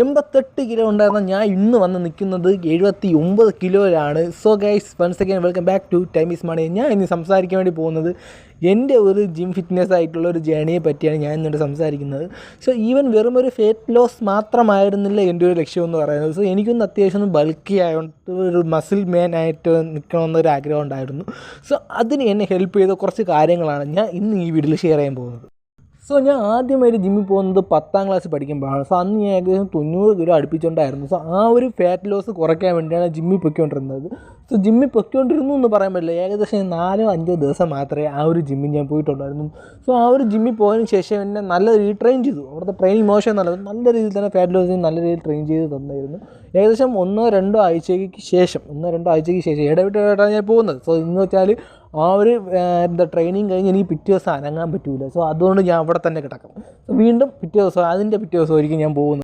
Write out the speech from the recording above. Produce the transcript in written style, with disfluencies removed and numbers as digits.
88 kilo ഉണ്ടായിരുന്ന ഞാൻ ഇന്ന് വന്ന് നിൽക്കുന്നത് 79 കിലോയിലാണ്. So guys, once again welcome back to time is money. ഞാൻ ഇന്ന് സംസാരിക്കാൻ വേണ്ടി പോകുന്നത് എൻ്റെ ഒരു ജിം ഫിറ്റ്നസ് ആയിട്ടുള്ള ഒരു ജേണിയെ പറ്റിയാണ് ഞാൻ ഇന്നിട്ട് സംസാരിക്കുന്നത്. സോ ഈവൻ വെറും ഒരു ഫേറ്റ് ലോസ് മാത്രമായിരുന്നില്ല എൻ്റെ ഒരു ലക്ഷ്യമെന്ന് പറയുന്നത്. സോ എനിക്കൊന്ന് അത്യാവശ്യം ബൾക്കി ആയതുകൊണ്ട് ഒരു മസിൽ മാൻ ആയിട്ട് നിൽക്കണമെന്നൊരു ആഗ്രഹം ഉണ്ടായിരുന്നു. സോ അതിന് എന്നെ ഹെൽപ്പ് ചെയ്ത കുറച്ച് കാര്യങ്ങളാണ് ഞാൻ ഇന്ന് ഈ വീഡിയോയിൽ ഷെയർ ചെയ്യാൻ പോകുന്നത്. സോ ഞാൻ ആദ്യമായിട്ട് ജിമ്മിൽ പോകുന്നത് 10ാം ക്ലാസ് പഠിക്കുമ്പോഴാണ്. സോ അന്ന് ഞാൻ ഏകദേശം 90 കിലോ അടുപ്പിച്ചുകൊണ്ടായിരുന്നു. സോ ആ ഒരു ഫാറ്റ് ലോസ് കുറയ്ക്കാൻ വേണ്ടിയാണ് ജിമ്മിൽ പൊയ്ക്കൊണ്ടിരുന്നത്. സോ ജിമ്മിൽ പൊയ്ക്കൊണ്ടിരുന്നു എന്ന് പറയാൻ പറ്റില്ല, ഏകദേശം 4-5 ദിവസം മാത്രമേ ആ ഒരു ജിമ്മിൽ ഞാൻ പോയിട്ടുണ്ടായിരുന്നു. സോ ആ ഒരു ജിമ്മിൽ പോയതിന് ശേഷം എന്നെ നല്ല രീതിയിൽ ട്രെയിൻ ചെയ്തു. അവിടുത്തെ ട്രെയിനിങ് മോശം നല്ല രീതിയിൽ തന്നെ ഫാറ്റ് ലോസിന് നല്ല രീതിയിൽ ട്രെയിൻ ചെയ്ത് തന്നായിരുന്നു. ഏകദേശം 1-2 ആഴ്ചയ്ക്ക് ശേഷം ഇടവിട്ടാണ് ഞാൻ പോകുന്നത്. സോ എന്ന് വെച്ചാൽ ആ ഒരു ട്രെയിനിങ് കഴിഞ്ഞ് എനിക്ക് പിറ്റേ ദിവസം അനങ്ങാൻ പറ്റില്ല. സോ അതുകൊണ്ട് ഞാൻ അവിടെ തന്നെ കിടക്കും. വീണ്ടും പിറ്റേ ദിവസം ഒരിക്കൽ ഞാൻ പോകുന്നു.